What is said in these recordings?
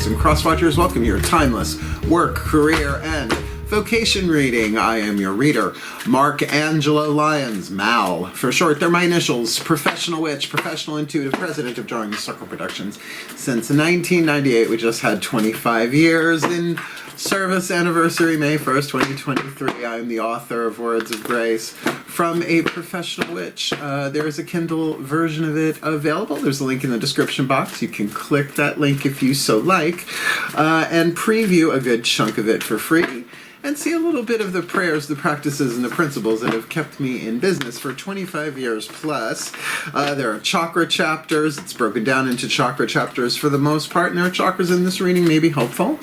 and cross-watchers. Welcome to your timeless work, career, and vocation reading. I am your reader, Mark Angelo Lyons, Mal for short. They're my initials. Professional witch, professional intuitive, president of Drawing the Circle Productions since 1998. We just had 25 years in service anniversary, May 1st, 2023. I am the author of Words of Grace from a Professional Witch. There is a Kindle version of it available. There's a link in the description box. You can click that link if you so like, and preview a good chunk of it for free, and see a little bit of the prayers, the practices, and the principles that have kept me in business for 25 years plus. There are chakra chapters. It's broken down into chakra chapters for the most part, and there are chakras in this reading may be helpful.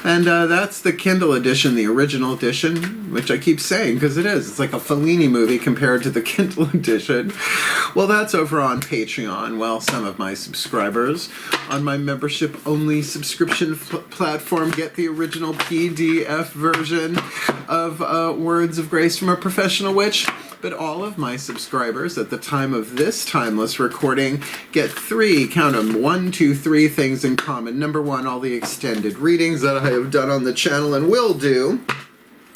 And that's the Kindle edition, the original edition, which I keep saying because it is. It's like a Fellini movie compared to the Kindle edition. Well, that's over on Patreon. Well, some of my subscribers on my membership-only subscription platform get the original PDF version of Words of Grace from a Professional Witch, but all of my subscribers at the time of this timeless recording get three, count them, 1, 2, 3 things in common. Number one, all the extended readings that I have done on the channel and will do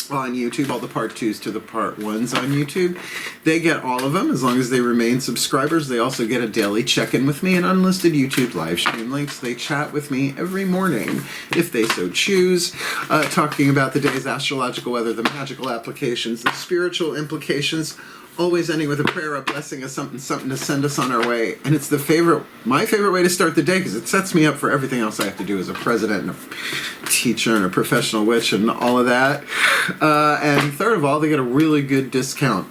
on YouTube, all the part 2s to the part 1s on YouTube. They get all of them as long as they remain subscribers. They also get a daily check-in with me and unlisted YouTube live stream links. They chat with me every morning if they so choose, talking about the day's astrological weather, the magical applications, the spiritual implications, always ending with a prayer, a blessing, a something to send us on our way. And it's my favorite way to start the day because it sets me up for everything else I have to do as a president and a teacher and a professional witch and all of that. And third of all, they get a really good discount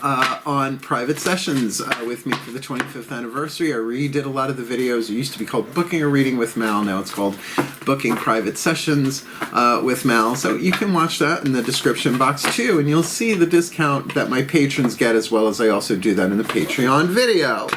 on private sessions with me for the 25th anniversary. I redid a lot of the videos. It used to be called Booking a Reading with Mal. Now it's called Booking Private Sessions with Mal. So you can watch that in the description box too, and you'll see the discount that my patrons get, as well as I also do that in the Patreon video.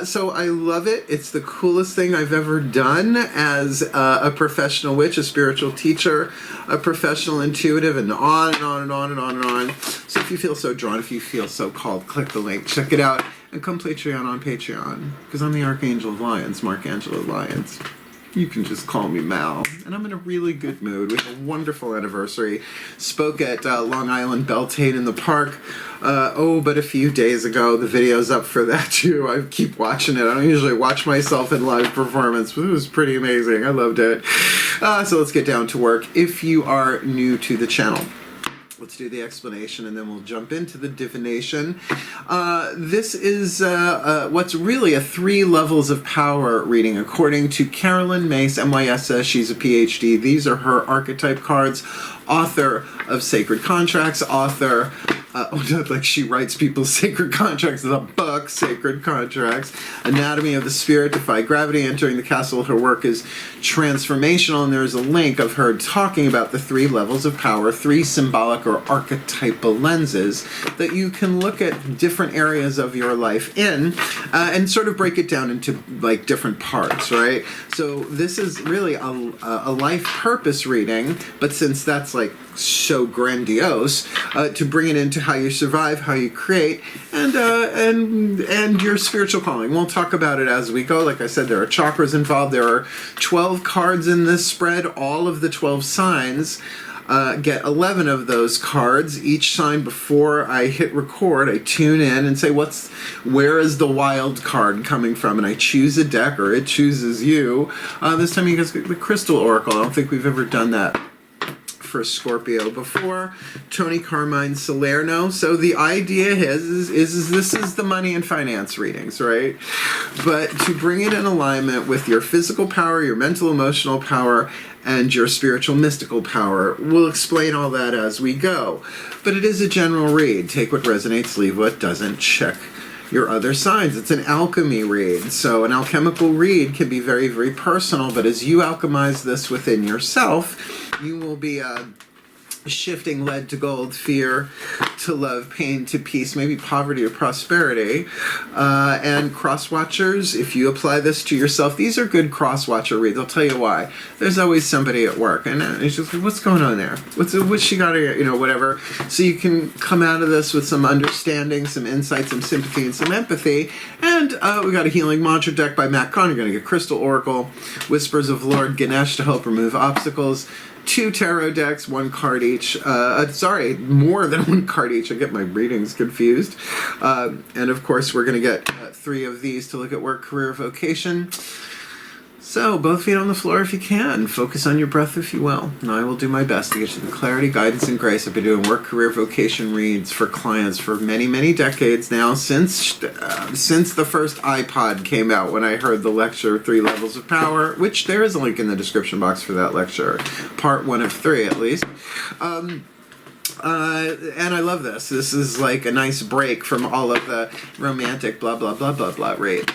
So I love it. It's the coolest thing I've ever done as a professional witch, a spiritual teacher, a professional intuitive, and on and on and on and on and on. So if you feel so drawn, if you feel so called, click the link, check it out, and come Patreon on Patreon. Because I'm the Archangel of Lions, Mark Angelo Lyons. You can just call me Mal. And I'm in a really good mood. We had a wonderful anniversary. Spoke at Long Island Beltane in the park. But a few days ago. The video's up for that too. I keep watching it. I don't usually watch myself in live performance, but it was pretty amazing. I loved it. So let's get down to work. If you are new to the channel, let's do the explanation and then we'll jump into the divination. This is what's really a 3 levels of power reading according to Carolyn Mace, MYSS. She's a PhD. These are her archetype cards. Author of Sacred Contracts, author, not like she writes people's sacred contracts, the book, Sacred Contracts, Anatomy of the Spirit, Defy Gravity, Entering the Castle. Her work is transformational, and there's a link of her talking about the 3 levels of power, 3 symbolic or archetypal lenses that you can look at different areas of your life in, and sort of break it down into like different parts, right? So this is really a life purpose reading, but since that's like so grandiose, to bring it into how you survive, how you create, and your spiritual calling. We'll talk about it as we go. Like I said, there are chakras involved. There are 12 cards in this spread. All of the 12 signs get 11 of those cards. Each sign, before I hit record, I tune in and say, where is the wild card coming from? And I choose a deck, or it chooses you. This time you guys get the Crystal Oracle. I don't think we've ever done that for Scorpio before. Tony Carmine Salerno. So the idea is this is the money and finance readings, right? But to bring it in alignment with your physical power, your mental emotional power, and your spiritual mystical power. We'll explain all that as we go. But it is a general read. Take what resonates, leave what doesn't. Check your other signs. It's an alchemy read. So an alchemical read can be very, very personal, but as you alchemize this within yourself, you will be shifting lead to gold, fear to love, pain to peace, maybe poverty to prosperity. And cross-watchers, if you apply this to yourself, these are good cross-watcher reads. I'll tell you why. There's always somebody at work, and it's just like, what's going on there? What's she got here? Whatever. So you can come out of this with some understanding, some insight, some sympathy, and some empathy. And we got a healing mantra deck by Matt Kahn. You're going to get Crystal Oracle, Whispers of Lord Ganesha to help remove obstacles, 2 tarot decks, 1 card each. Sorry, more than 1 card each. I get my readings confused. And of course, we're going to get 3 of these to look at work, career, vocation. So, both feet on the floor if you can. Focus on your breath if you will. And I will do my best to get you the clarity, guidance, and grace. I've been doing work, career, vocation reads for clients for many, many decades now, since the first iPod came out, when I heard the lecture 3 Levels of Power, which there is a link in the description box for that lecture. Part 1 of 3, at least. And I love this. This is like a nice break from all of the romantic blah, blah, blah, blah, blah rates.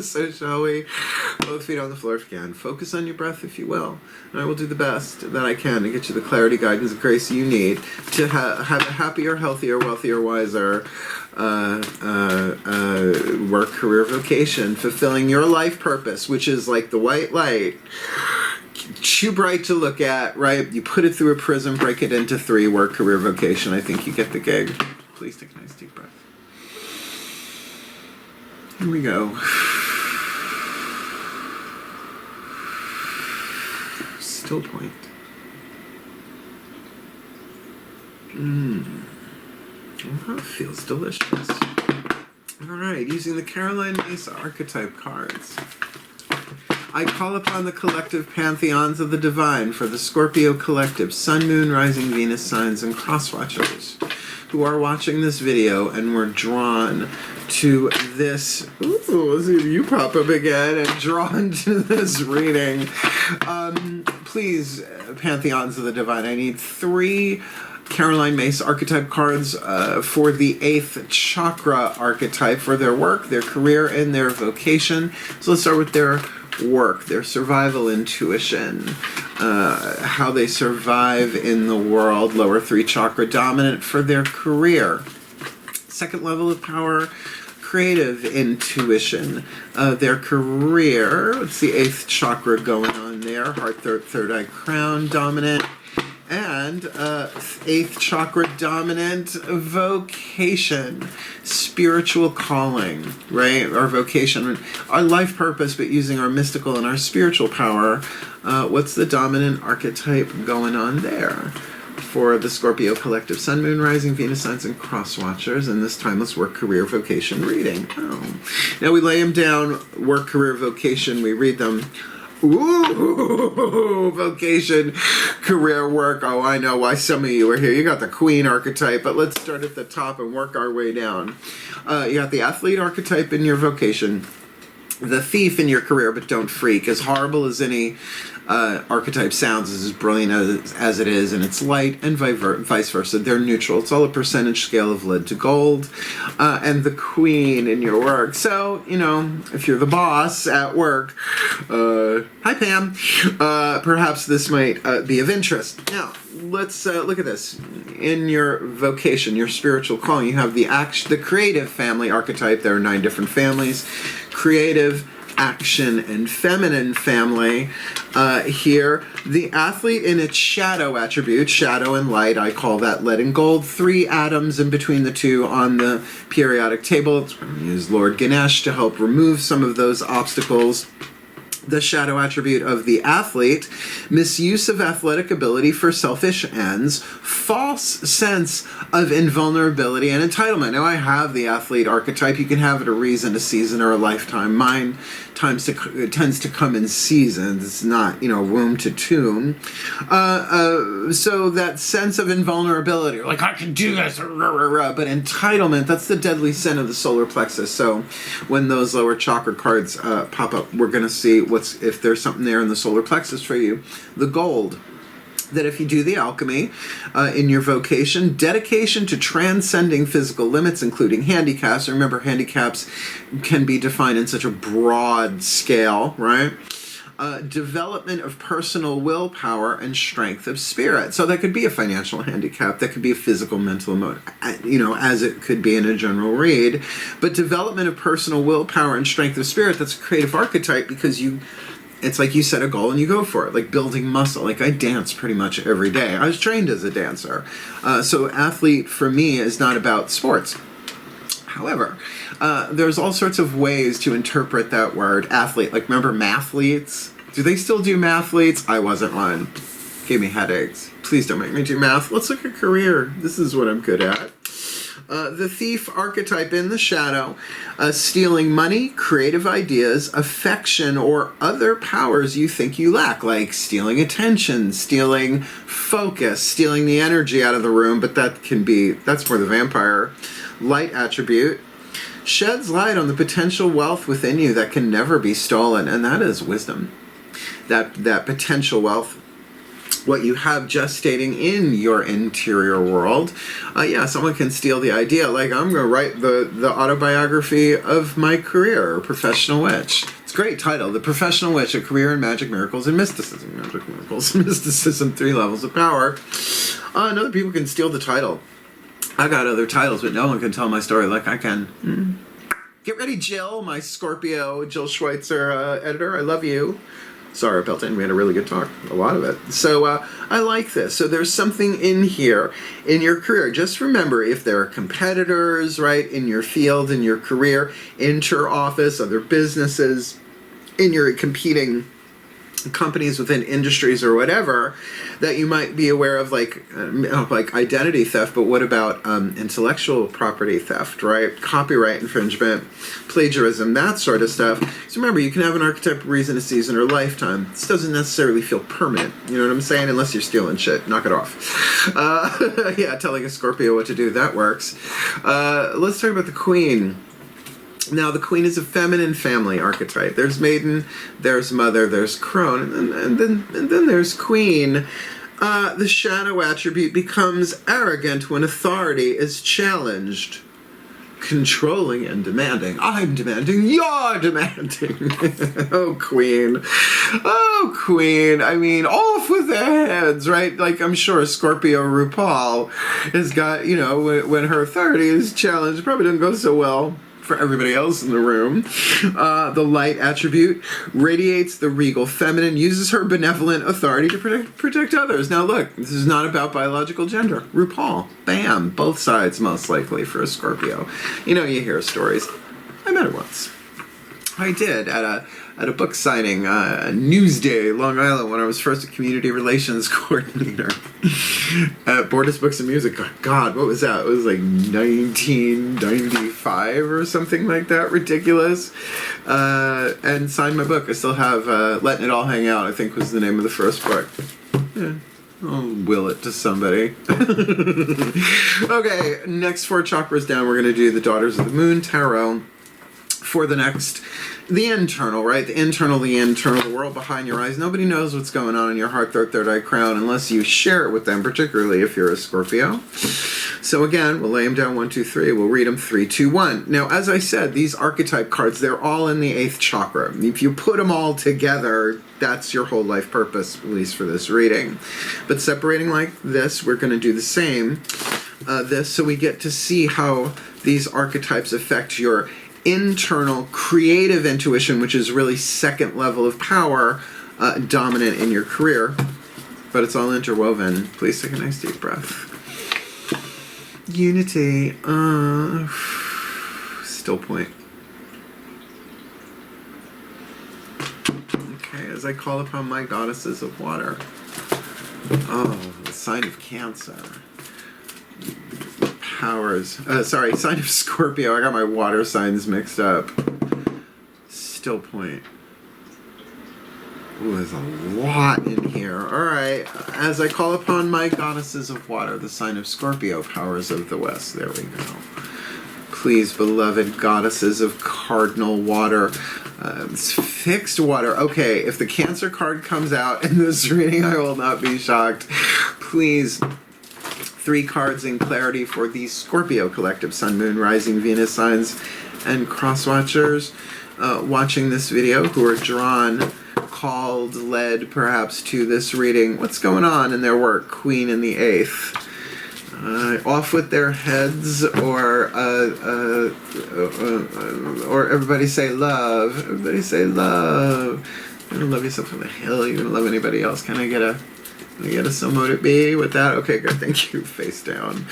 So shall we? Both feet on the floor if you can. Focus on your breath if you will. And I will do the best that I can to get you the clarity, guidance, and grace you need to have a happier, healthier, wealthier, wiser work, career, vocation, fulfilling your life purpose, which is like the white light. Too bright to look at, right? You put it through a prism, break it into 3, work, career, vocation. I think you get the gig. Please take a nice deep breath. Here we go. Still point. Well, that feels delicious. All right, using the Caroline Mesa archetype cards. I call upon the collective pantheons of the divine for the Scorpio collective, Sun, Moon, Rising, Venus signs, and cross-watchers who are watching this video and were drawn to this. Ooh, let's see you pop up again and drawn to this reading. Please, pantheons of the divine, I need 3 Caroline Mesa archetype cards for the 8th chakra archetype for their work, their career, and their vocation. So let's start with their work, their survival intuition, how they survive in the world, lower 3 chakra dominant for their career. 2nd level of power, creative intuition, their career. What's the 8th chakra going on there? Heart, third eye, crown dominant. And 8th chakra dominant vocation, spiritual calling, right? Our vocation, our life purpose, but using our mystical and our spiritual power. What's the dominant archetype going on there for the Scorpio collective? Sun, Moon, Rising, Venus signs, and cross-watchers in this timeless work, career, vocation reading. Oh. Now we lay them down, work, career, vocation, we read them. Ooh, vocation, career, work. Oh, I know why some of you are here. You got the queen archetype, but let's start at the top and work our way down. You got the athlete archetype in your vocation, the thief in your career, but don't freak. As horrible as any archetype sounds, is as brilliant as it is, and it's light, and vice versa. They're neutral. It's all a percentage scale of lead to gold. And the queen in your work. So, if you're the boss at work, hi Pam, perhaps this might be of interest. Now, let's look at this. In your vocation, your spiritual calling, you have the creative family archetype. There are 9 different families. Creative, action, and feminine family. Here, the athlete in its shadow attribute, shadow and light, I call that lead and gold. 3 atoms in between the 2 on the periodic table. It's going to use Lord Ganesha to help remove some of those obstacles. The shadow attribute of the athlete, misuse of athletic ability for selfish ends, false sense of invulnerability and entitlement. Now, I have the athlete archetype. You can have it a reason, a season, or a lifetime. Mine tends to come in seasons. It's not, womb to tomb. So that sense of invulnerability, like, I can do this, but entitlement, that's the deadly sin of the solar plexus. So when those lower chakra cards pop up, we're going to see if there's something there in the solar plexus for you. The gold, that if you do the alchemy in your vocation, dedication to transcending physical limits, including handicaps. Remember, handicaps can be defined in such a broad scale, right? development of personal willpower and strength of spirit. So that could be a financial handicap, that could be a physical, mental, as it could be in a general read. But development of personal willpower and strength of spirit, that's a creative archetype, because it's like you set a goal and you go for it, like building muscle. Like I dance pretty much every day. I was trained as a dancer. So athlete for me is not about sports. However, there's all sorts of ways to interpret that word athlete. Like, remember mathletes? Do they still do mathletes? I wasn't one. Gave me headaches. Please don't make me do math. Let's look at career. This is what I'm good at. The thief archetype in the shadow, stealing money, creative ideas, affection, or other powers you think you lack, like stealing attention, stealing focus, stealing the energy out of the room, but that's more the vampire. Light attribute, sheds light on the potential wealth within you that can never be stolen, and that is wisdom. That potential wealth, what you have gestating in your interior world. Someone can steal the idea, like I'm going to write the autobiography of my career, Professional Witch. It's a great title, The Professional Witch, A Career in Magic, Miracles, and Mysticism. Magic, Miracles, Mysticism, 3 Levels of Power. And other people can steal the title. I got other titles, but no one can tell my story like I can. Get ready, Jill, my Scorpio, Jill Schweitzer editor. I love you. Sorry, Pelton, we had a really good talk, a lot of it. So I like this. So there's something in here in your career. Just remember, if there are competitors, right, in your field, in your career, inter-office, other businesses, in your competing companies within industries or whatever, that you might be aware of, like identity theft. But what about intellectual property theft, right? Copyright infringement, plagiarism, that sort of stuff. So remember, you can have an archetype, reason, a season, or lifetime. This doesn't necessarily feel permanent, you know what I'm saying? Unless you're stealing shit, knock it off. Telling a Scorpio what to do, that works. Let's talk about the Queen. Now, the Queen is a feminine family archetype. There's Maiden, there's Mother, there's Crone, and then there's Queen. The shadow attribute becomes arrogant when authority is challenged. Controlling and demanding. I'm demanding, you're demanding. Oh, Queen. Oh, Queen. I mean, off with their heads, right? Like, I'm sure Scorpio RuPaul has got, when her authority is challenged, probably doesn't go so well for everybody else in the room. The light attribute radiates the regal feminine, uses her benevolent authority to protect others. Now look, this is not about biological gender. RuPaul, bam, both sides most likely for a Scorpio. You hear stories. I met her once. I did at a book signing, Newsday, Long Island, when I was first a community relations coordinator at Borders Books and Music. God, what was that? It was like 1995 or something like that. Ridiculous. And signed my book. I still have Letting It All Hang Out, I think was the name of the first book. Yeah. I'll will it to somebody. Okay, next 4 chakras down, we're going to do the Daughters of the Moon Tarot. For the internal, right? The internal, the world behind your eyes. Nobody knows what's going on in your heart, throat, third eye, crown, unless you share it with them, particularly if you're a Scorpio. So again, we'll lay them down 1, 2, 3. We'll read them 3, 2, 1. Now, as I said, these archetype cards, they're all in the 8th chakra. If you put them all together, that's your whole life purpose, at least for this reading. But separating like this, we're going to do the same. So we get to see how these archetypes affect your internal creative intuition, which is really 2nd level of power, dominant in your career, but it's all interwoven. Please take a nice deep breath. Unity. Still point. Okay, as I call upon my goddesses of water. Oh, the sign of Cancer. Powers. Sign of Scorpio. I got my water signs mixed up. Still point. Ooh, there's a lot in here. Alright. As I call upon my goddesses of water, the sign of Scorpio, powers of the west. There we go. Please, beloved goddesses of cardinal water. Fixed water. Okay, if the Cancer card comes out in this reading, I will not be shocked. Please. 3 cards in clarity for the Scorpio collective, Sun, Moon, Rising, Venus signs, and cross watchers watching this video who are drawn. called, led perhaps to this reading. What's going on in their work? Queen in the 8th. Off with their heads, or everybody say love. Everybody say love. You're gonna love yourself from the hill. You're gonna love anybody else. Can I get a so mote it be with that? Okay, good. Thank you. Face down.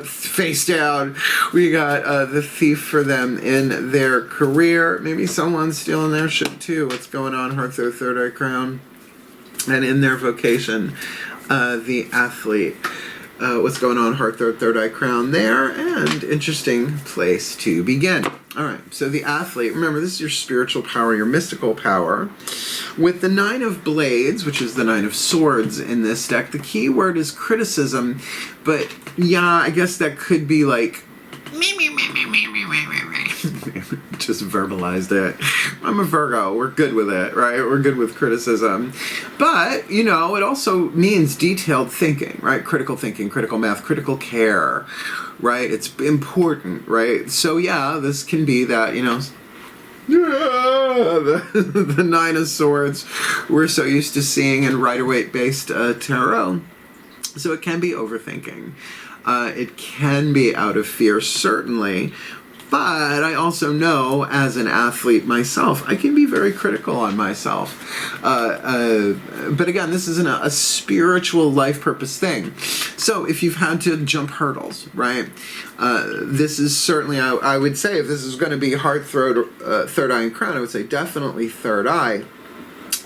Face down. We got the thief for them in their career. Maybe someone's stealing their shit too. What's going on? Hearth, their third eye crown. And in their vocation, the athlete. What's going on? Heart, third eye crown there. And interesting place to begin. All right, so the athlete, remember, this is your spiritual power, your mystical power. With the 9 of blades, which is the 9 of swords in this deck, the key word is criticism. But yeah, I guess that could be like, just verbalized it. I'm a Virgo. We're good with it, right? We're good with criticism. But, you know, it also means detailed thinking, right? Critical thinking, critical math, critical care, right? It's important, right? So, yeah, this can be that, you know, the 9 of swords we're so used to seeing in Rider-Waite based tarot. So it can be overthinking. It can be out of fear, certainly. But I also know, as an athlete myself, I can be very critical on myself. But again, this isn't a spiritual life purpose thing. So if you've had to jump hurdles, right? This is certainly, I would say, if this is going to be heart, third eye, and crown, I would say definitely third eye.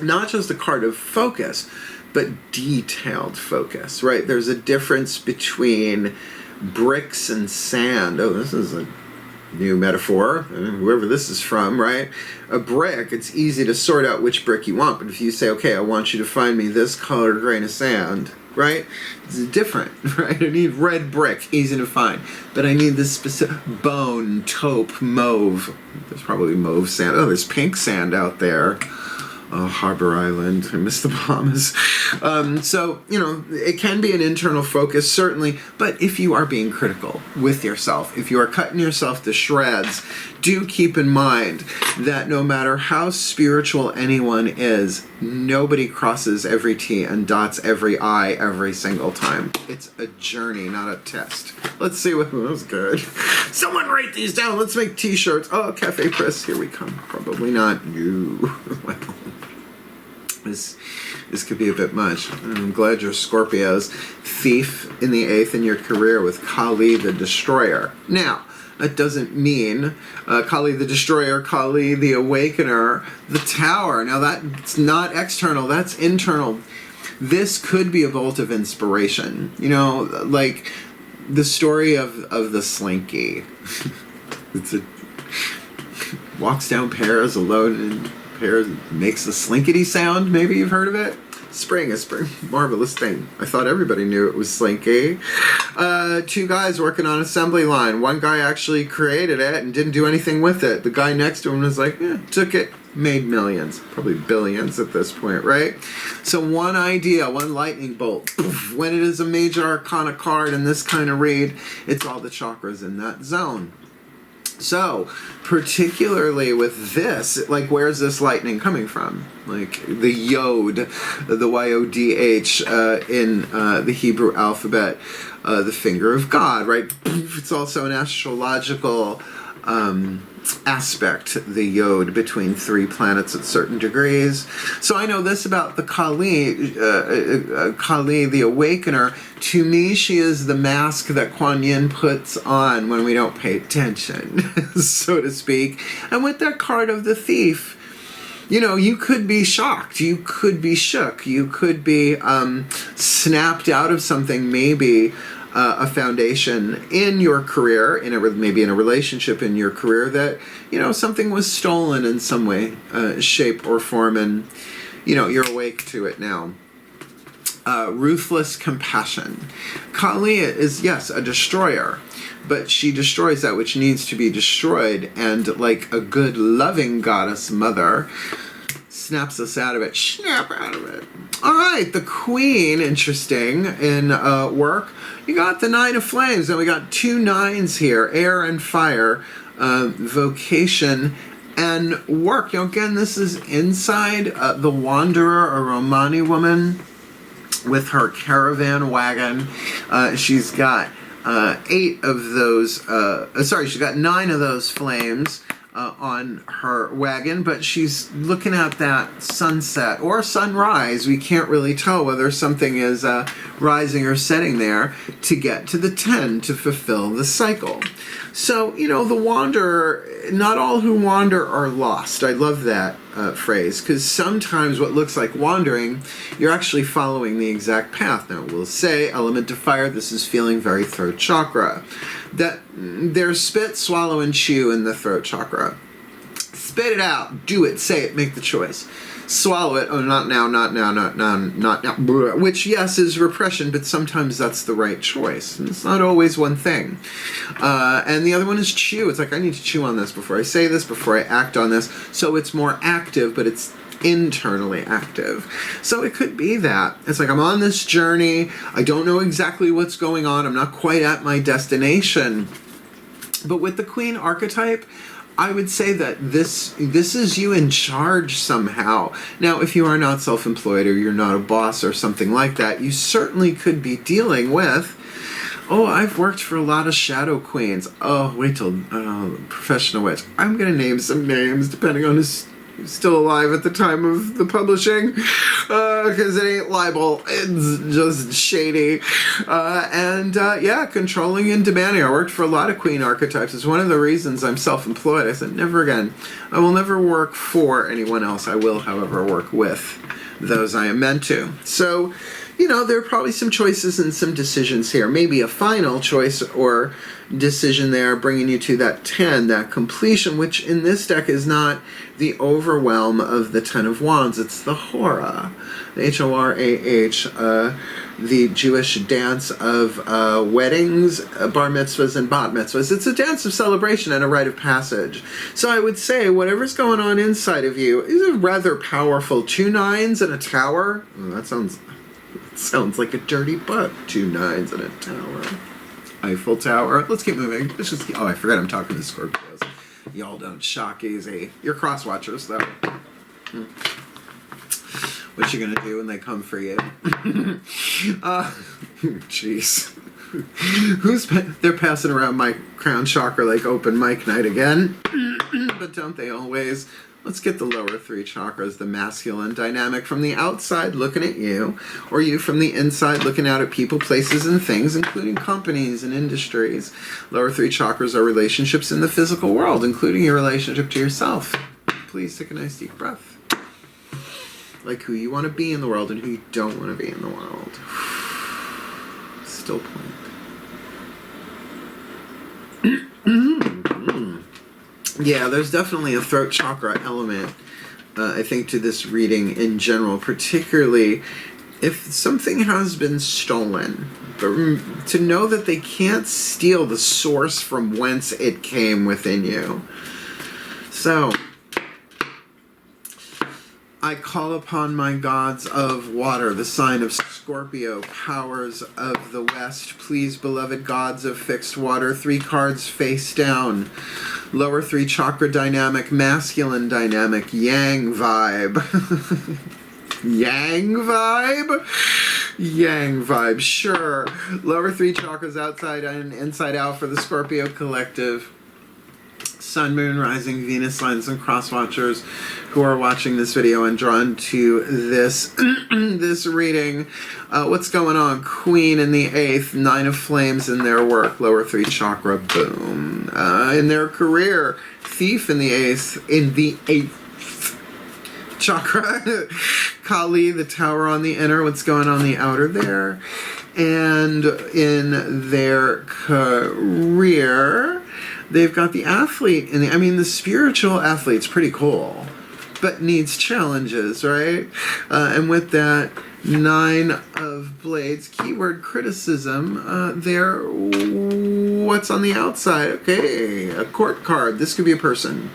Not just a card of focus, but detailed focus, right? There's a difference between bricks and sand. Oh, this is a new metaphor, whoever this is from, right? A brick, it's easy to sort out which brick you want, but if you say, okay, I want you to find me this colored grain of sand, right? It's different, right? I need red brick, easy to find, but I need this specific bone, taupe, mauve. There's probably mauve sand. Oh, there's pink sand out there. Oh, Harbor Island. I miss the Bahamas. So, you know, it can be an internal focus, certainly, but if you are being critical with yourself, if you are cutting yourself to shreds, do keep in mind that no matter how spiritual anyone is, nobody crosses every T and dots every I every single time. It's a journey, not a test. Let's see what... that was good. Someone write these down. Let's make t-shirts. Oh, Cafe Press. Here we come. Probably not you. Well... This could be a bit much. I'm glad you're Scorpios. Thief in the 8th in your career with Kali the Destroyer. Now, that doesn't mean Kali the Destroyer, Kali the Awakener, the Tower. Now, that's not external, that's internal. This could be a bolt of inspiration. You know, like the story of the Slinky. Walks down pairs alone and makes the slinkety sound. Maybe you've heard of it. Spring, marvelous thing. I thought everybody knew it was slinky. 2 guys working on assembly line. One guy actually created it and didn't do anything with it. The guy next to him was like, took it, made millions, probably billions at this point, right? So one idea, one lightning bolt. When it is a major arcana card in this kind of read, it's all the chakras in that zone. So, particularly with this, like, where's this lightning coming from? Like, the Yod, the Y-O-D-H in the Hebrew alphabet, the finger of God, right? It's also an astrological aspect, the Yod, between 3 planets at certain degrees. So I know this about the Kali, Kali the Awakener. To me, she is the mask that Kuan Yin puts on when we don't pay attention, so to speak. And with that card of the thief, you know, you could be shocked, you could be shook, you could be snapped out of something, maybe a foundation in your career, maybe in a relationship in your career, that, you know, something was stolen in some way, shape or form, and, you know, you're awake to it now. Ruthless compassion. Kali is, yes, a destroyer, but she destroys that which needs to be destroyed, and like a good loving goddess mother, snaps us out of it. Snap out of it. All right, the Queen, interesting, in work. You got the 9 of Flames, and we got 2 9s here, air and fire, vocation And work, again, this is inside the Wanderer, a Romani woman with her caravan wagon. She's got 8 of those, she's got 9 of those flames on her wagon, but she's looking at that sunset or sunrise. We can't really tell whether something is rising or setting there to get to the 10 to fulfill the cycle. So, the wanderer, not all who wander are lost. I love that phrase, because sometimes what looks like wandering, you're actually following the exact path. Now, we'll say, element of fire, this is feeling very throat chakra. That there's spit, swallow, and chew in the throat chakra. Spit it out, do it, say it, make the choice. Swallow it, oh, not now, not now, not now, not now, which, yes, is repression, but sometimes that's the right choice. And it's not always one thing. And the other one is chew. It's like, I need to chew on this before I say this, before I act on this. So it's more active, but it's internally active. So it could be that. It's like, I'm on this journey. I don't know exactly what's going on. I'm not quite at my destination. But with the Queen archetype, I would say that this is you in charge somehow. Now, if you are not self-employed or you're not a boss or something like that, you certainly could be dealing with, I've worked for a lot of shadow queens. Wait till professional witch. I'm going to name some names depending on who's still alive at the time of the publishing, because it ain't libel, it's just shady. Controlling and demanding. I worked for a lot of queen archetypes. It's one of the reasons I'm self-employed. I said, never again. I will never work for anyone else. I will, however, work with those I am meant to. So, there are probably some choices and some decisions here. Maybe a final choice or decision there bringing you to that 10, that completion, which in this deck is not the overwhelm of the 10 of Wands. It's the Hora, H-O-R-A-H, the Jewish dance of weddings, bar mitzvahs, and bat mitzvahs. It's a dance of celebration and a rite of passage. So I would say whatever's going on inside of you is a rather powerful 2 9s and a tower. That sounds like a dirty book. 2 9s and a tower. Eiffel Tower. Let's keep moving. I forgot I'm talking to Scorpios. Y'all don't shock easy. You're cross-watchers, though. What you gonna do when they come for you? Jeez. They're passing around my crown chakra like open mic night again. But don't they always? Let's get the lower 3 chakras, the masculine dynamic from the outside looking at you, or you from the inside looking out at people, places, and things, including companies and industries. Lower 3 chakras are relationships in the physical world, including your relationship to yourself. Please take a nice deep breath. Like who you want to be in the world and who you don't want to be in the world. Still point. Yeah, there's definitely a throat chakra element, I think, to this reading in general, particularly if something has been stolen. But to know that they can't steal the source from whence it came within you. So, I call upon my gods of water, the sign of Scorpio, powers of the West. Please, beloved gods of fixed water, 3 cards face down. Lower 3 chakra dynamic, masculine dynamic, yang vibe. Yang vibe? Yang vibe, sure. Lower 3 chakras outside and inside out for the Scorpio collective. Sun, Moon, Rising, Venus signs and cross-watchers who are watching this video and drawn to this this reading. What's going on? Queen in the 8th, 9 of Flames in their work, lower 3 chakra, boom. In their career, Thief in the 8th chakra. Kali, the Tower on the inner, what's going on the outer there. And in their career, they've got the athlete, and the spiritual athlete's pretty cool, but needs challenges, right? And with that 9 of Blades, keyword criticism, there, what's on the outside? Okay, a court card. This could be a person.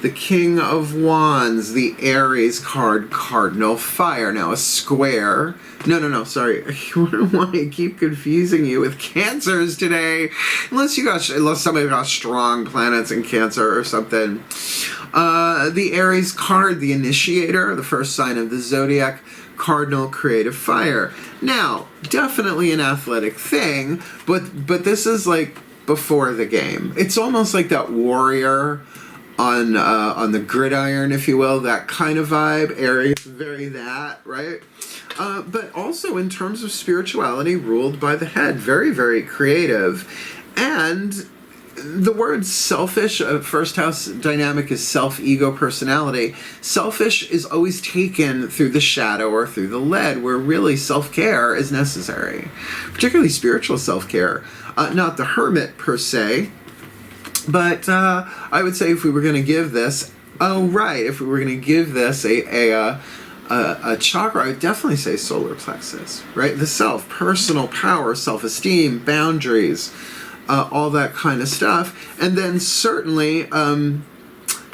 The King of Wands, the Aries card, Cardinal Fire. Now a square. No, sorry. I don't want to keep confusing you with Cancers today. Unless somebody got strong planets in Cancer or something. The Aries card, the Initiator, the first sign of the zodiac, Cardinal Creative Fire. Now, definitely an athletic thing, but this is like before the game. It's almost like that warrior on the gridiron, if you will, that kind of vibe. Aries, very that, right? But also in terms of spirituality, ruled by the head, very, very creative. And the word selfish, first house dynamic is self-ego personality. Selfish is always taken through the shadow or through the lead, where really self-care is necessary, particularly spiritual self-care. Not the hermit per se, but I would say if we were going to give this, if we were going to give this a chakra, I would definitely say solar plexus, right? The self, personal power, self-esteem, boundaries, all that kind of stuff. And then certainly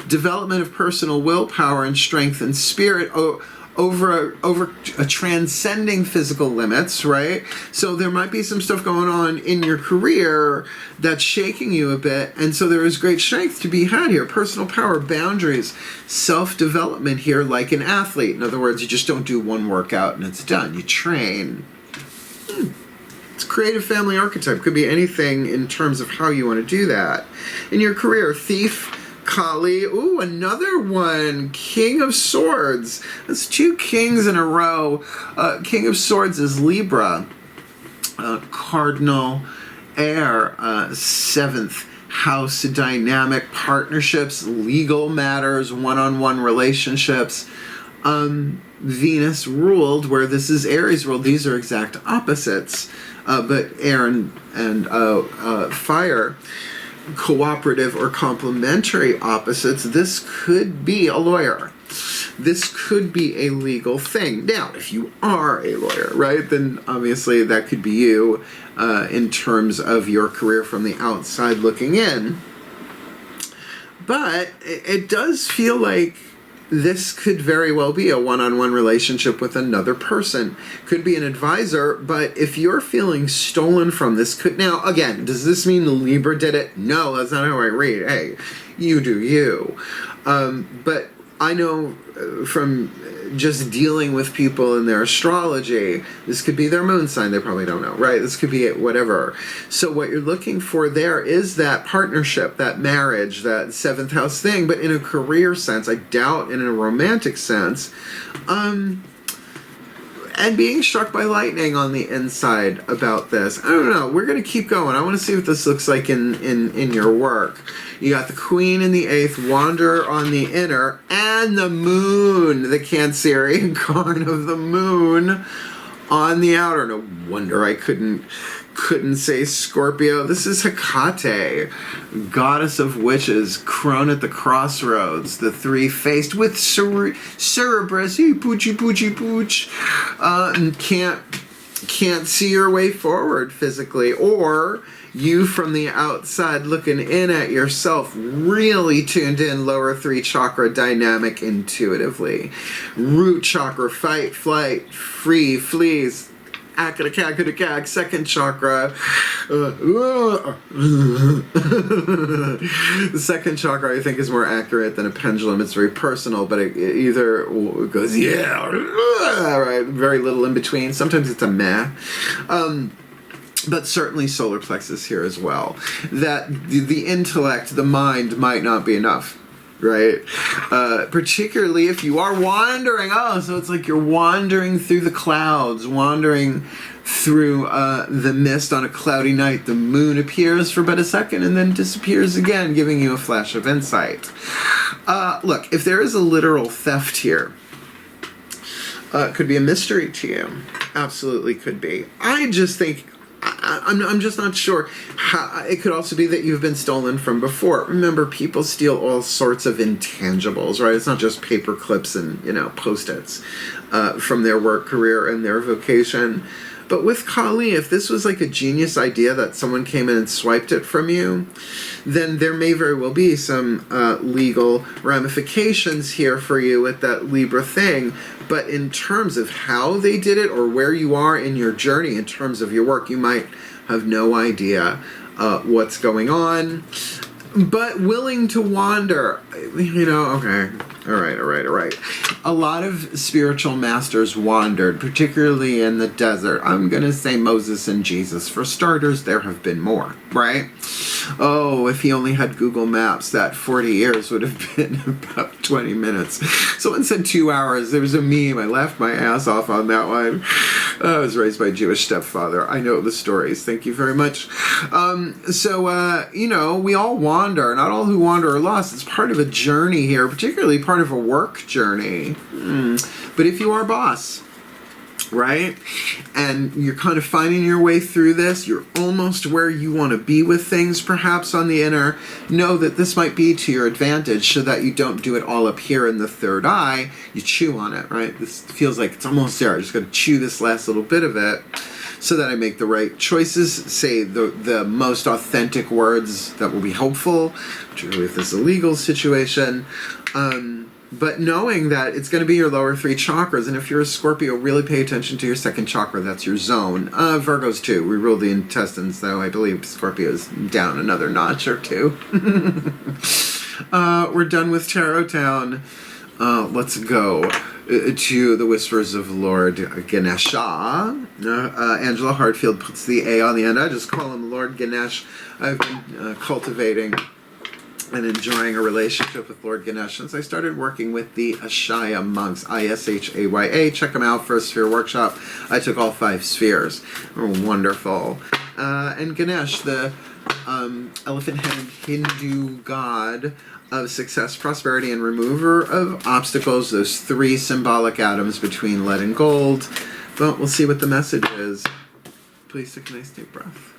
development of personal willpower and strength and spirit over transcending physical limits, right? So there might be some stuff going on in your career that's shaking you a bit, and so there is great strength to be had here. Personal power, boundaries, self-development here like an athlete. In other words, you just don't do one workout and it's done. You train. It's creative family archetype. Could be anything in terms of how you want to do that. In your career, thief, Kali, ooh, another one, King of Swords. That's two kings in a row. King of Swords is Libra, Cardinal Air, 7th house dynamic, partnerships, legal matters, one-on-one relationships. Venus ruled, where this is Aries ruled. These are exact opposites, but air and fire, cooperative or complementary opposites. This could be a lawyer. This could be a legal thing. Now, if you are a lawyer, right, then obviously that could be you in terms of your career from the outside looking in. But it does feel like this could very well be a one-on-one relationship with another person. Could be an advisor, but if you're feeling stolen from, this could... Now, again, does this mean the Libra did it? No, that's not how I read. Hey, you do you. But I know from just dealing with people in their astrology, this could be their moon sign. They probably don't know, right? This could be it, whatever. So what you're looking for there is that partnership, that marriage, that 7th house thing, but in a career sense. I doubt in a romantic sense. And being struck by lightning on the inside about this. I don't know. We're going to keep going. I want to see what this looks like in your work. You got the Queen in the 8th, Wanderer on the inner, and the Moon, the Cancerian card of the Moon on the outer. No wonder I couldn't say Scorpio. This is Hecate, goddess of witches, crone at the crossroads, the three-faced with Cerberus, pooch, and can't see your way forward physically, or you from the outside looking in at yourself, really tuned in, lower 3 chakra dynamic intuitively. Root chakra, fight, flight, free, flees, akadakakadakak, 2nd chakra. The 2nd chakra, I think, is more accurate than a pendulum. It's very personal, but it either goes, right, very little in between. Sometimes it's a meh. But certainly solar plexus here as well. That the intellect, the mind might not be enough, right? Particularly if you are wandering. So it's like you're wandering through the clouds, wandering through the mist on a cloudy night. The moon appears for but a second and then disappears again, giving you a flash of insight. Look, if there is a literal theft here, it could be a mystery to you. Absolutely could be. I just think... I'm just not sure. It could also be that you've been stolen from before. Remember, people steal all sorts of intangibles, right? It's not just paper clips and, Post-its from their work career and their vocation. But with Kali, if this was like a genius idea that someone came in and swiped it from you, then there may very well be some legal ramifications here for you with that Libra thing. But in terms of how they did it or where you are in your journey in terms of your work, you might have no idea what's going on. But willing to wander, okay. All right. A lot of spiritual masters wandered, particularly in the desert. I'm going to say Moses and Jesus. For starters, there have been more, right? Oh, if he only had Google Maps, that 40 years would have been about 20 minutes. Someone said 2 hours. There was a meme. I laughed my ass off on that one. I was raised by a Jewish stepfather. I know the stories. Thank you very much. We all wander. Not all who wander are lost. It's part of a journey here, particularly part of a work journey. But if you are boss, right, and you're kind of finding your way through this, you're almost where you want to be with things, perhaps on the inner, know that this might be to your advantage so that you don't do it all up here in the third eye. You chew on it, right? This feels like it's almost there. I just got to chew this last little bit of it so that I make the right choices, say the most authentic words that will be helpful, particularly if this is a legal situation. But knowing that it's going to be your lower three chakras, and if you're a Scorpio, really pay attention to your second chakra. That's your zone. Virgos too. We rule the intestines, though. I believe Scorpio is down another notch or two. We're done with Tarot Town. Let's go to the Whispers of Lord Ganesha. Angela Hartfield puts the A on the end. I just call him Lord Ganesh. I've been cultivating and enjoying a relationship with Lord Ganesha since I started working with the Ashaya monks, Ishaya. Check them out for a sphere workshop. I took all 5 spheres. Oh, wonderful. And Ganesh, the elephant-headed Hindu god of success, prosperity, and remover of obstacles, those 3 symbolic atoms between lead and gold. But we'll see what the message is. Please take a nice deep breath.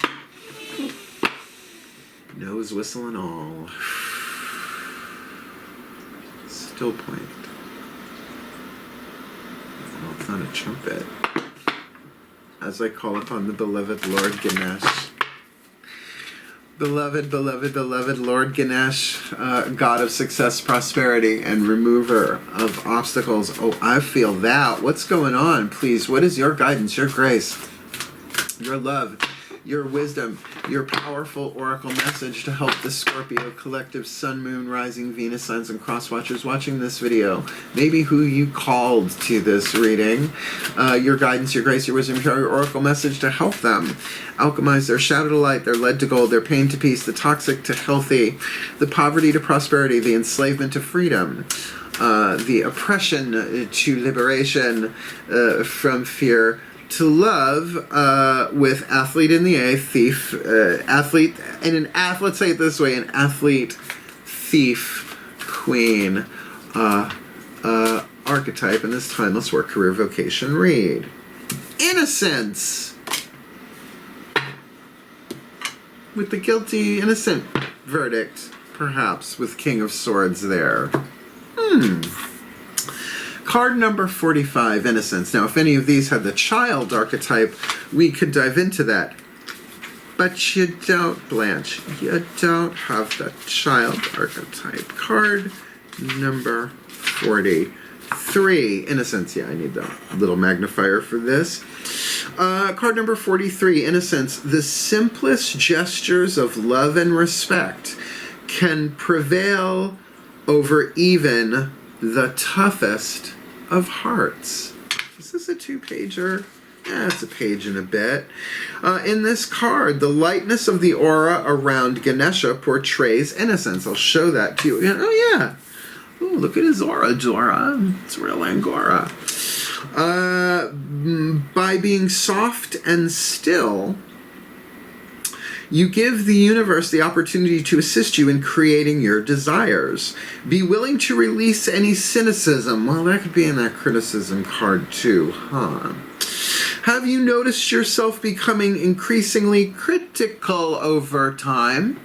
Nose whistle and all. Still point. Well, it's not a trumpet. As I call upon the beloved Lord Ganesh. Beloved Lord Ganesh, God of success, prosperity, and remover of obstacles. Oh, I feel that. What's going on, please? What is your guidance, your grace, your love, your wisdom, your powerful oracle message to help the Scorpio collective Sun, Moon, Rising, Venus, Signs, and Cross Watchers watching this video? Maybe who you called to this reading. Your guidance, your grace, your wisdom, your oracle message to help them alchemize their shadow to light, their lead to gold, their pain to peace, the toxic to healthy, the poverty to prosperity, the enslavement to freedom, the oppression to liberation, from fear to love, with athlete in the A, thief, athlete, and let's say it this way, an athlete, thief, queen, archetype in this timeless work, career, vocation read. Innocence! With the guilty, innocent verdict, perhaps, with King of Swords there. Card number 45, Innocence. Now, if any of these had the child archetype, we could dive into that. But you don't, Blanche. You don't have the child archetype. Card number 43, Innocence. Yeah, I need the little magnifier for this. Card number 43, Innocence. The simplest gestures of love and respect can prevail over even the toughest of hearts. Is this a 2-pager? Yeah, it's a page and a bit. In this card, the lightness of the aura around Ganesha portrays innocence. I'll show that to you. Oh, yeah. Ooh, look at his aura, Jora. It's real Angora. By being soft and still, you give the universe the opportunity to assist you in creating your desires. Be willing to release any cynicism. Well, that could be in that criticism card too, huh? Have you noticed yourself becoming increasingly critical over time?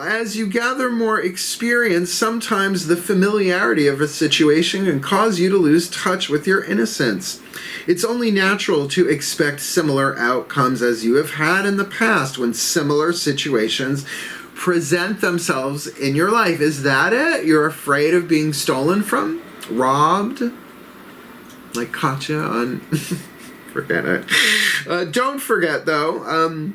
as you gather more experience, sometimes the familiarity of a situation can cause you to lose touch with your innocence. It's only natural to expect similar outcomes as you have had in the past when similar situations present themselves in your life. Is that it? You're afraid of being stolen from? Robbed? Like caught you on... Forget it. Don't forget, though,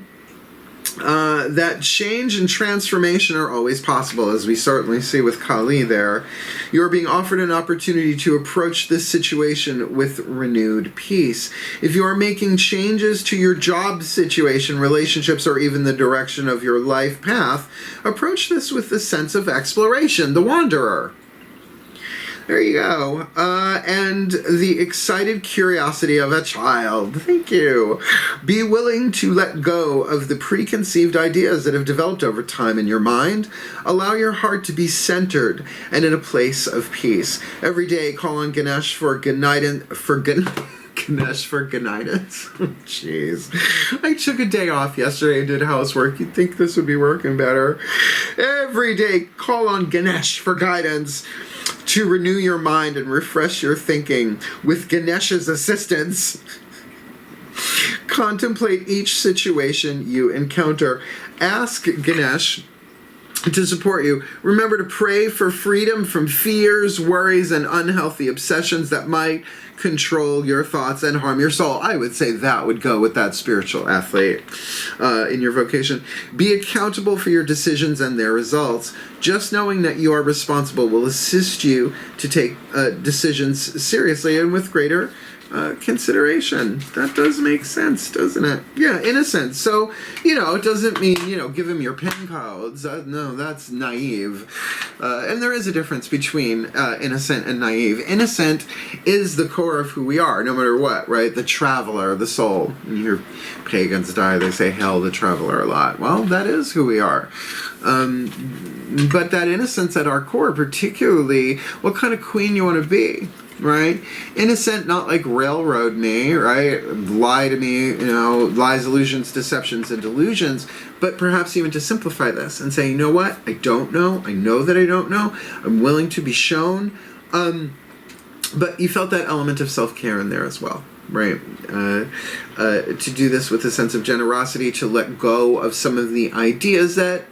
that change and transformation are always possible, as we certainly see with Kali there. You are being offered an opportunity to approach this situation with renewed peace. If you are making changes to your job situation, relationships, or even the direction of your life path, approach this with the sense of exploration, the wanderer. There you go. And the excited curiosity of a child. Thank you. Be willing to let go of the preconceived ideas that have developed over time in your mind. Allow your heart to be centered and in a place of peace. Every day, call on Ganesh for guidance. Ganesh for guidance. Jeez. I took a day off yesterday and did housework. You'd think this would be working better. Every day, call on Ganesh for guidance to renew your mind and refresh your thinking. With Ganesha's assistance, contemplate each situation you encounter. Ask Ganesh to support you. Remember to pray for freedom from fears, worries, and unhealthy obsessions that might control your thoughts and harm your soul. I would say that would go with that spiritual athlete in your vocation. Be accountable for your decisions and their results. Just knowing that you are responsible will assist you to take decisions seriously and with greater consideration. That does make sense, doesn't it? Yeah, innocence. So, it doesn't mean, give him your PIN codes. No, that's naive. And there is a difference between innocent and naive. Innocent is the core of who we are, no matter what, right? The traveler, the soul. When you hear pagans die, they say, hail the traveler a lot. Well, that is who we are. But that innocence at our core, particularly what kind of queen you want to be, right? Innocent, not like railroad me, right? Lie to me, lies, illusions, deceptions, and delusions, but perhaps even to simplify this and say, you know what? I don't know. I know that I don't know. I'm willing to be shown. But you felt that element of self-care in there as well, right? To do this with a sense of generosity, to let go of some of the ideas that,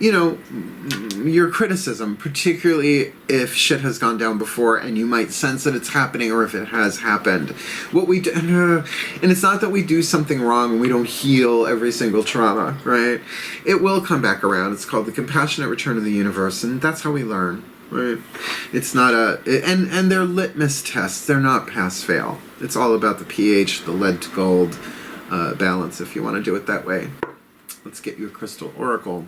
your criticism, particularly if shit has gone down before and you might sense that it's happening or if it has happened. What we do, and it's not that we do something wrong and we don't heal every single trauma, right? It will come back around. It's called the compassionate return of the universe, and that's how we learn, right? It's not and they're litmus tests. They're not pass-fail. It's all about the pH, the lead to gold balance, if you want to do it that way. Let's get you a crystal oracle.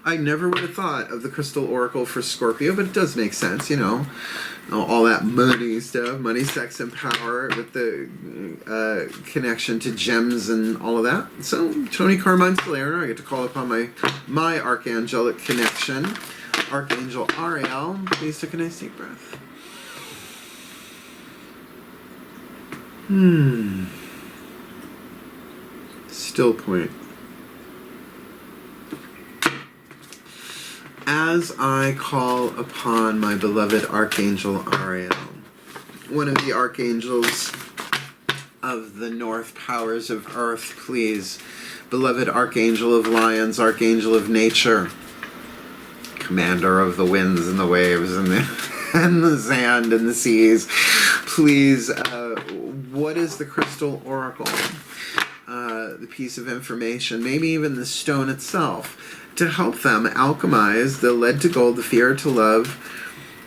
I never would have thought of the crystal oracle for Scorpio, but it does make sense, all that money stuff, money, sex, and power with the connection to gems and all of that. So, Tony Carmine's Salerno, I get to call upon my archangelic connection, Archangel Ariel. Please take a nice deep breath. Still point. As I call upon my beloved Archangel Ariel, one of the archangels of the north powers of earth, please, beloved Archangel of lions, Archangel of nature, commander of the winds and the waves and the sand and the seas, please, what is the crystal oracle? The piece of information, maybe even the stone itself, to help them alchemize the lead to gold, the fear to love,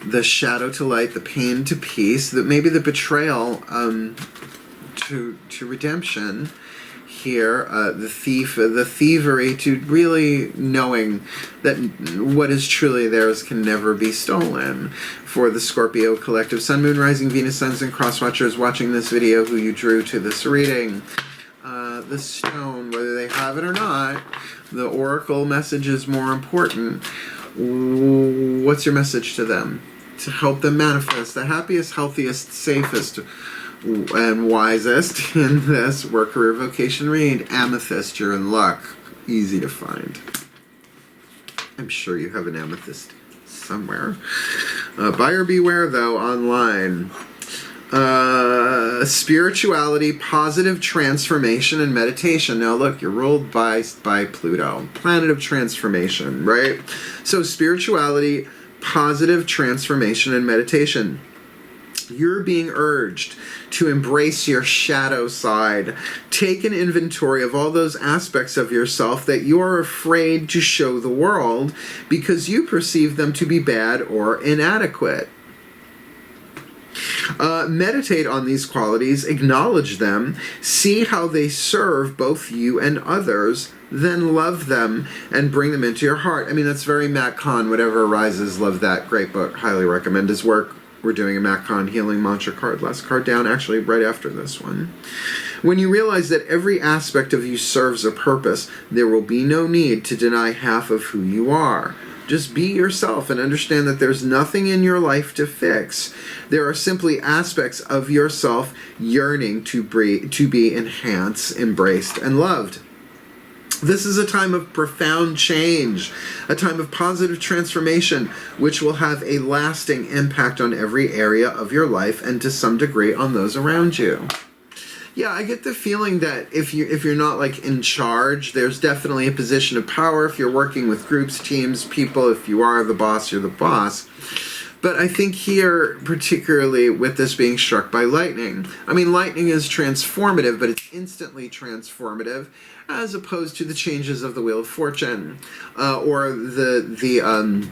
the shadow to light, the pain to peace, maybe the betrayal to redemption here, the thievery to really knowing that what is truly theirs can never be stolen. For the Scorpio collective, Sun, Moon, Rising, Venus, Suns, and Cross Watchers watching this video who you drew to this reading, the stone, whether they have it or not, the oracle message is more important. What's your message to them? To help them manifest the happiest, healthiest, safest, and wisest in this Work-Career-Vocation read. Amethyst, you're in luck. Easy to find. I'm sure you have an amethyst somewhere. Buyer beware, though, online. Spirituality, positive transformation, and meditation. Now look, you're ruled by Pluto, planet of transformation, right? So spirituality, positive transformation, and meditation. You're being urged to embrace your shadow side. Take an inventory of all those aspects of yourself that you are afraid to show the world because you perceive them to be bad or inadequate. Meditate on these qualities, acknowledge them, see how they serve both you and others, then love them and bring them into your heart. I mean, that's very Matt Kahn, Whatever Arises. Love that. Great book. Highly recommend his work. We're doing a Matt Kahn healing mantra card. Last card down, actually, right after this one. When you realize that every aspect of you serves a purpose, there will be no need to deny half of who you are. Just be yourself and understand that there's nothing in your life to fix. There are simply aspects of yourself yearning to be enhanced, embraced, and loved. This is a time of profound change, a time of positive transformation, which will have a lasting impact on every area of your life and to some degree on those around you. Yeah, I get the feeling that if you're not like in charge, there's definitely a position of power. If you're working with groups, teams, people, if you are the boss, you're the boss. But I think here, particularly with this being struck by lightning, I mean, lightning is transformative, but it's instantly transformative, as opposed to the changes of the Wheel of Fortune, or the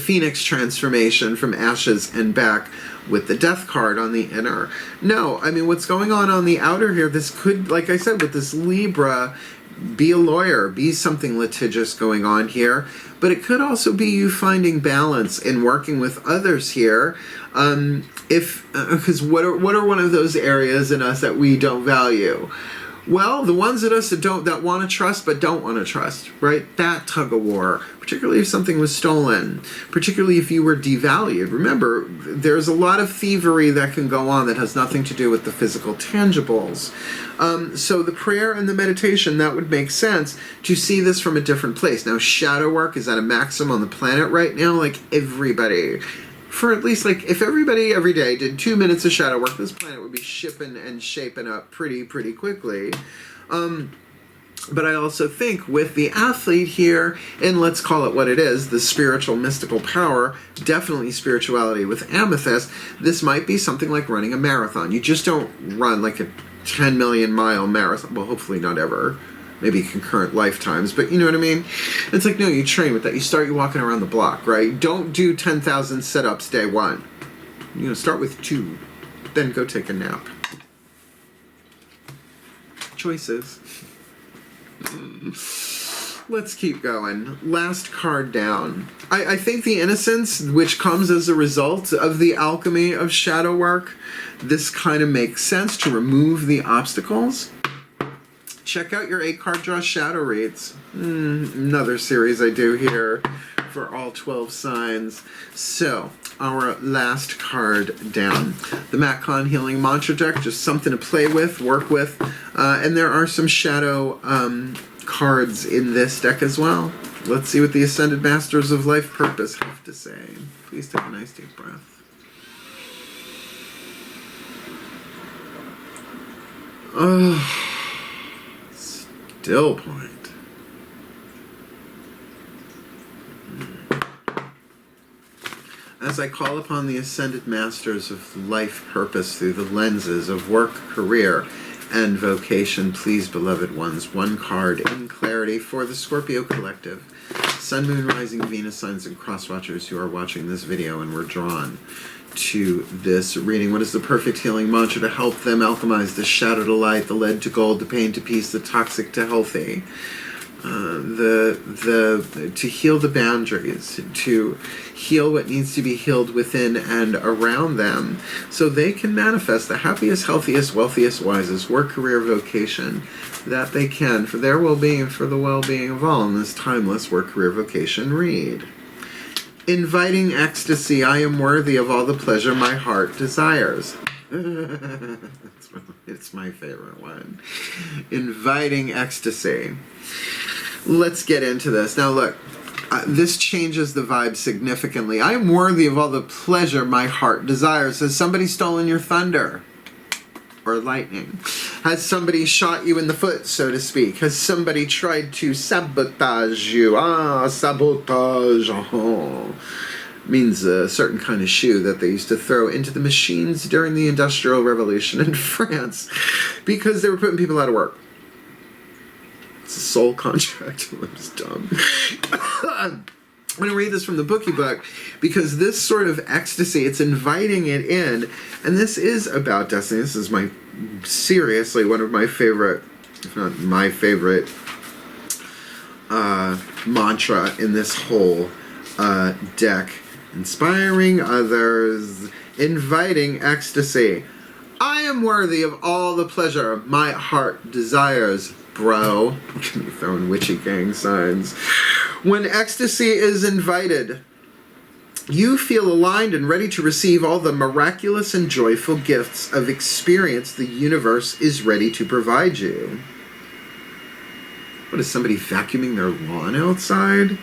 Phoenix transformation from ashes and back with the Death card on the inner. No, I mean, what's going on the outer here, this could, like I said, with this Libra, be a lawyer, be something litigious going on here, but it could also be you finding balance in working with others here. Because what are one of those areas in us that we don't value? Well, the ones in us that want to trust but don't want to trust, right? That tug of war, particularly if something was stolen, particularly if you were devalued. Remember, there's a lot of thievery that can go on that has nothing to do with the physical tangibles. So the prayer and the meditation, that would make sense to see this from a different place. Now, shadow work is at a maximum on the planet right now, like everybody. For at least, like, if everybody every day did 2 minutes of shadow work, this planet would be shipping and shaping up pretty quickly. But I also think with the athlete here, and let's call it what it is, the spiritual mystical power, definitely spirituality with amethyst, this might be something like running a marathon. You just don't run like a 10 million mile marathon. Well, hopefully not ever. Maybe concurrent lifetimes, but you know what I mean? It's like, no, you train with that. You start you walking around the block, right? Don't do 10,000 sit-ups day one. You know, start with 2, then go take a nap. Choices. Let's keep going. Last card down. I think the Innocence, which comes as a result of the alchemy of shadow work, this kind of makes sense to remove the obstacles. Check out your 8-card draw shadow reads. Another series I do here for all 12 signs. So, our last card down. The Matt Kahn Healing Mantra deck, just something to play with, work with. And there are some shadow cards in this deck as well. Let's see what the Ascended Masters of Life Purpose have to say. Please take a nice deep breath. Still point. As I call upon the Ascended Masters of Life Purpose through the lenses of work, career, and vocation, please, beloved ones, one card in clarity for the Scorpio Collective. Sun, Moon, Rising, Venus signs, and cross-watchers who are watching this video and were drawn to this reading. What is the perfect healing mantra to help them alchemize the shadow to light, the lead to gold, the pain to peace, the toxic to healthy? To heal the boundaries, to heal what needs to be healed within and around them, so they can manifest the happiest, healthiest, wealthiest, wisest work, career, vocation that they can for their well-being and for the well-being of all in this timeless work, career, vocation read. Inviting ecstasy, I am worthy of all the pleasure my heart desires. It's my favorite one. Inviting ecstasy. Let's get into this. Now look, This changes the vibe significantly. I am worthy of all the pleasure my heart desires. Has somebody stolen your thunder? Or lightning? Has somebody shot you in the foot, so to speak? Has somebody tried to sabotage you? Sabotage. Means a certain kind of shoe that they used to throw into the machines during the Industrial Revolution in France because they were putting people out of work. It's a soul contract. I'm just dumb. I'm going to read this from the bookie book because this sort of ecstasy, it's inviting it in, and this is about destiny. This is seriously one of my favorite, if not my favorite, mantra in this whole deck. Inspiring others, inviting ecstasy. I am worthy of all the pleasure my heart desires, bro. You're throwing witchy gang signs. When ecstasy is invited, you feel aligned and ready to receive all the miraculous and joyful gifts of experience the universe is ready to provide you. What is somebody vacuuming their lawn outside?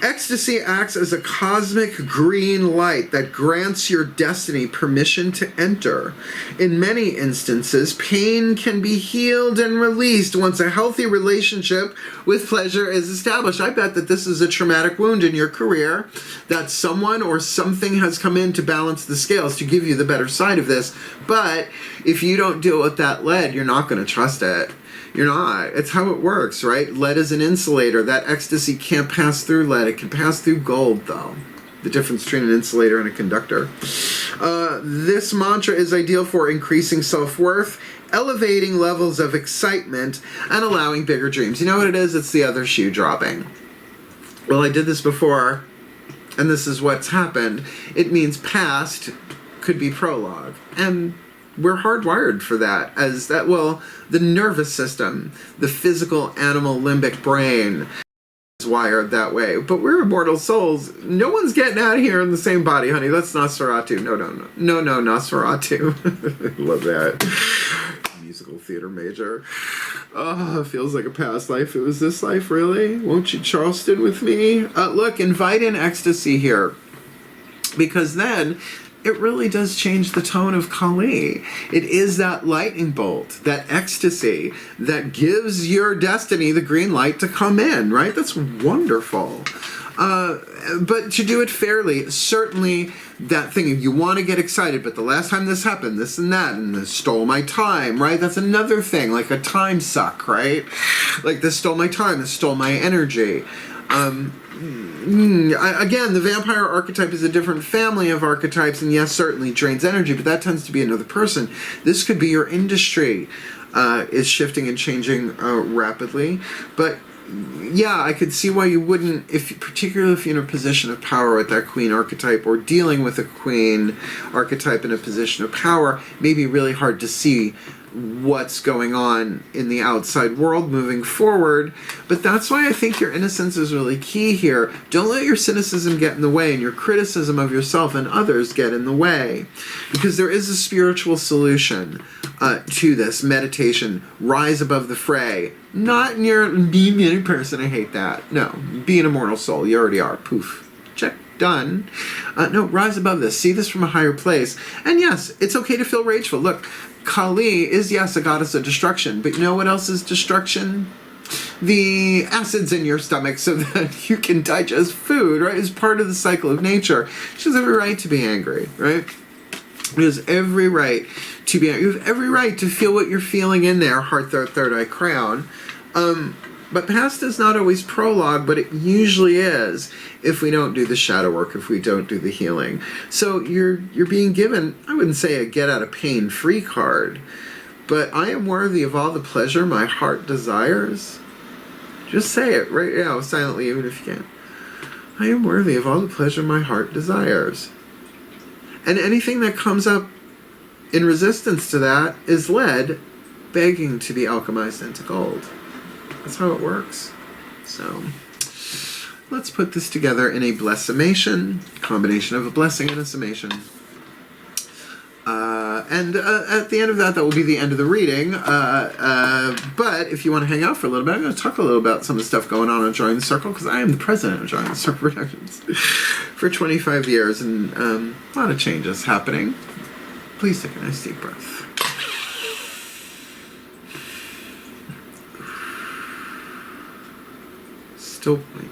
Ecstasy acts as a cosmic green light that grants your destiny permission to enter. In many instances, pain can be healed and released once a healthy relationship with pleasure is established. I bet that this is a traumatic wound in your career, that someone or something has come in to balance the scales to give you the better side of this. But if you don't deal with that lead, you're not going to trust it. You're not. It's how it works, right? Lead is an insulator. That ecstasy can't pass through lead. It can pass through gold, though. The difference between an insulator and a conductor. This mantra is ideal for increasing self-worth, elevating levels of excitement, and allowing bigger dreams. You know what it is? It's the other shoe dropping. Well, I did this before, and this is what's happened. It means past could be prologue. And we're hardwired for that, the nervous system, the physical animal limbic brain is wired that way. But we're immortal souls. No one's getting out of here in the same body, honey. That's Nosferatu. No, Nosferatu. I love that. Musical theater major. Oh, it feels like a past life. It was this life, really? Won't you Charleston with me? Look, invite in ecstasy here. Because then it really does change the tone of Kali. It is that lightning bolt, that ecstasy that gives your destiny the green light to come in, right? That's wonderful. But to do it fairly, certainly that thing, if you want to get excited, but the last time this happened, this and that, and this stole my time, right? That's another thing, like a time suck, right? Like this stole my time, this stole my energy. Again, the vampire archetype is a different family of archetypes, and yes, certainly drains energy, but that tends to be another person. This could be your industry is shifting and changing rapidly, but yeah, I could see why you wouldn't, particularly if you're in a position of power with that queen archetype, or dealing with a queen archetype in a position of power, may be really hard to see what's going on in the outside world moving forward. But that's why I think your innocence is really key here. Don't let your cynicism get in the way and your criticism of yourself and others get in the way, because there is a spiritual solution to this. Meditation, rise above the fray. Not in your being a person, I hate that. No, be an immortal soul. You already are. Poof. Check. Done. No, rise above this. See this from a higher place. And yes, it's okay to feel rageful. Look, Kali is, yes, a goddess of destruction, but you know what else is destruction? The acids in your stomach so that you can digest food, right? It's part of the cycle of nature. She has every right to be angry, right? She has every right to be angry. You have every right to feel what you're feeling in there, heart, third eye, crown. But past is not always prologue, but it usually is if we don't do the shadow work, if we don't do the healing. So you're being given, I wouldn't say a get out of pain free card, but I am worthy of all the pleasure my heart desires. Just say it right now, silently, even if you can't. I am worthy of all the pleasure my heart desires. And anything that comes up in resistance to that is lead begging to be alchemized into gold. That's how it works. So let's put this together in a blessimation, combination of a blessing and a summation. And at the end of that will be the end of the reading. But if you want to hang out for a little bit, I'm going to talk a little about some of the stuff going on Join the Circle, because I am the president of Join the Circle Productions for 25 years, and a lot of changes happening. Please take a nice deep breath. Still point.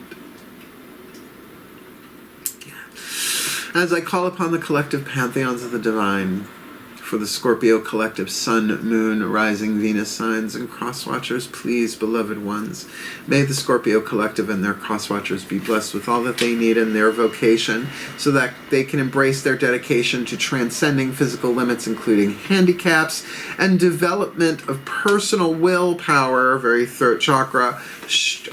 As I call upon the collective pantheons of the divine, for the Scorpio collective sun, moon, rising Venus signs, and crosswatchers, please, beloved ones, may the Scorpio collective and their crosswatchers be blessed with all that they need in their vocation, so that they can embrace their dedication to transcending physical limits, including handicaps, and development of personal willpower, very third chakra,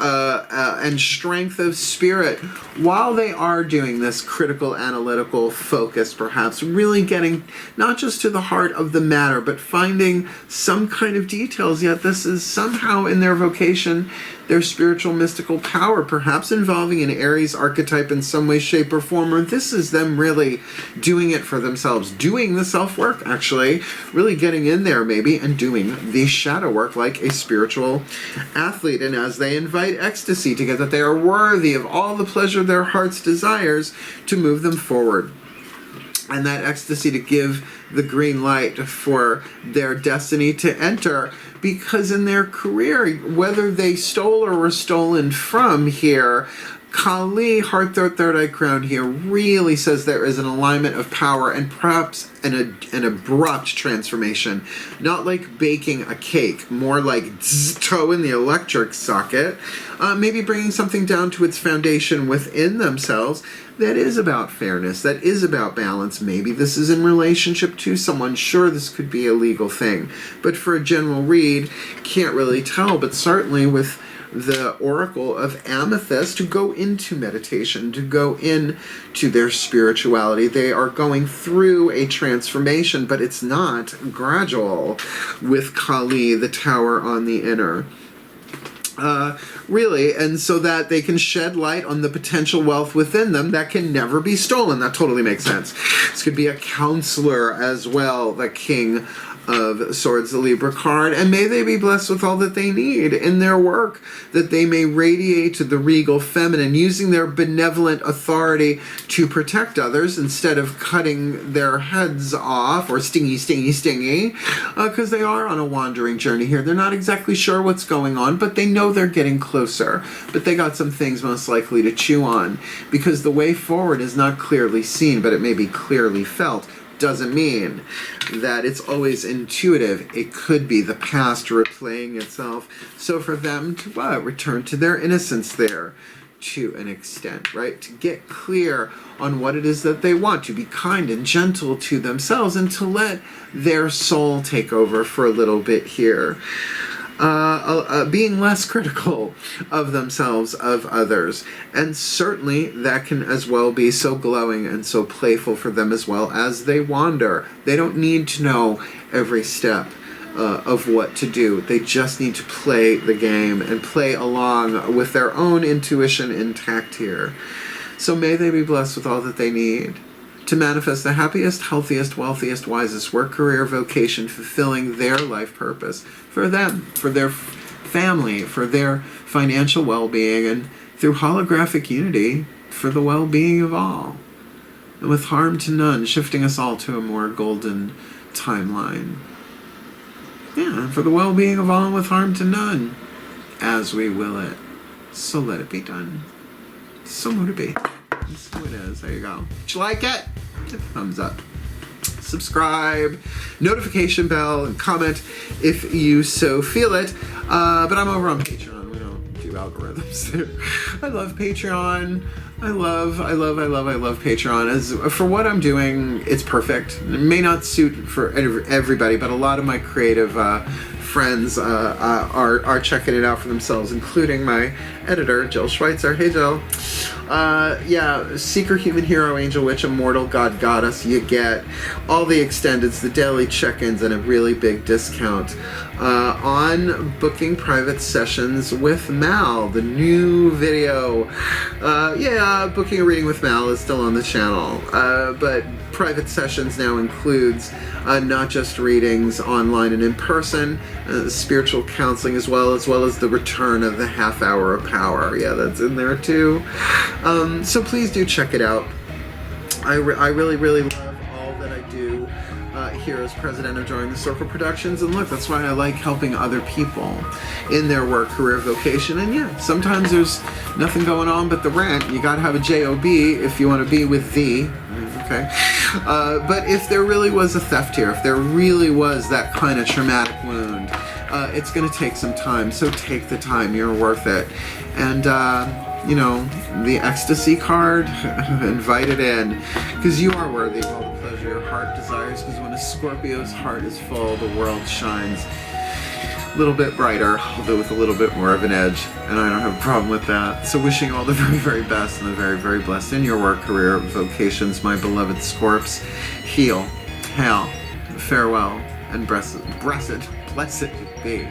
and strength of spirit, while they are doing this critical analytical focus, perhaps really getting not just to the heart of the matter, but finding some kind of details, yet this is somehow in their vocation, their spiritual mystical power, perhaps involving an Aries archetype in some way, shape, or form, or this is them really doing it for themselves, doing the self-work, actually, really getting in there maybe, and doing the shadow work like a spiritual athlete. And as they invite ecstasy to get that they are worthy of all the pleasure their heart's desires to move them forward. And that ecstasy to give the green light for their destiny to enter, because in their career, whether they stole or were stolen from here, Kali, heart, third eye crown here, really says there is an alignment of power and perhaps an abrupt transformation. Not like baking a cake, more like toe in the electric socket. Maybe bringing something down to its foundation within themselves that is about fairness, that is about balance. Maybe this is in relationship to someone. Sure, this could be a legal thing. But for a general read, can't really tell. But certainly with the oracle of amethyst, to go into meditation, to go into their spirituality. They are going through a transformation, but it's not gradual with Kali, the tower on the inner. Really, and so that they can shed light on the potential wealth within them that can never be stolen. That totally makes sense. This could be a counselor as well, the King of Swords, the Libra card, and may they be blessed with all that they need in their work, that they may radiate to the regal feminine, using their benevolent authority to protect others instead of cutting their heads off, or stingy, because they are on a wandering journey here. They're not exactly sure what's going on, but they know they're getting closer, but they got some things most likely to chew on, because the way forward is not clearly seen, but it may be clearly felt. Doesn't mean that it's always intuitive. It could be the past replaying itself. So for them to return to their innocence there to an extent, right? To get clear on what it is that they want, to be kind and gentle to themselves, and to let their soul take over for a little bit here. Being less critical of themselves, of others. And certainly that can as well be so glowing and so playful for them as well as they wander. They don't need to know every step of what to do. They just need to play the game and play along with their own intuition intact here. So may they be blessed with all that they need to manifest the happiest, healthiest, wealthiest, wisest work, career, vocation, fulfilling their life purpose for them, for their family, for their financial well-being, and through holographic unity for the well-being of all. And with harm to none, shifting us all to a more golden timeline. Yeah, for the well-being of all and with harm to none, as we will it. So let it be done. So mote it be. So it is. There you go. Did you like it? Thumbs up. Subscribe, notification bell, and comment if you so feel it. But I'm over on Patreon. We don't do algorithms there. I love Patreon. I love Patreon. As for what I'm doing, it's perfect. It may not suit for everybody, but a lot of my creative friends are checking it out for themselves, including my editor, Jill Schweitzer. Hey, Jill. Yeah, Seeker, Human Hero, Angel Witch, Immortal, God, Goddess. You get all the extendeds, the daily check-ins, and a really big discount on booking private sessions with Mal, the new video. Yeah, booking a reading with Mal is still on the channel, but private sessions now includes not just readings online and in person, spiritual counseling as well as the return of the half hour of power. Yeah, that's in there too. So please do check it out. I really, really love all that I do here as president of Join the Circle Productions. And look, that's why I like helping other people in their work, career, vocation. And yeah, sometimes there's nothing going on but the rent. You got to have a job if you want to be with thee. Okay. But if there really was a theft here, if there really was that kind of traumatic wound, it's going to take some time. So take the time. You're worth it. And, you know, the Ecstasy card, invite it in, because you are worthy of all the pleasure your heart desires, because when a Scorpio's heart is full, the world shines a little bit brighter, although with a little bit more of an edge, and I don't have a problem with that. So wishing you all the very, very best and the very, very blessed in your work, career, vocations, my beloved Scorps. Heal, hail, farewell, and blessed be.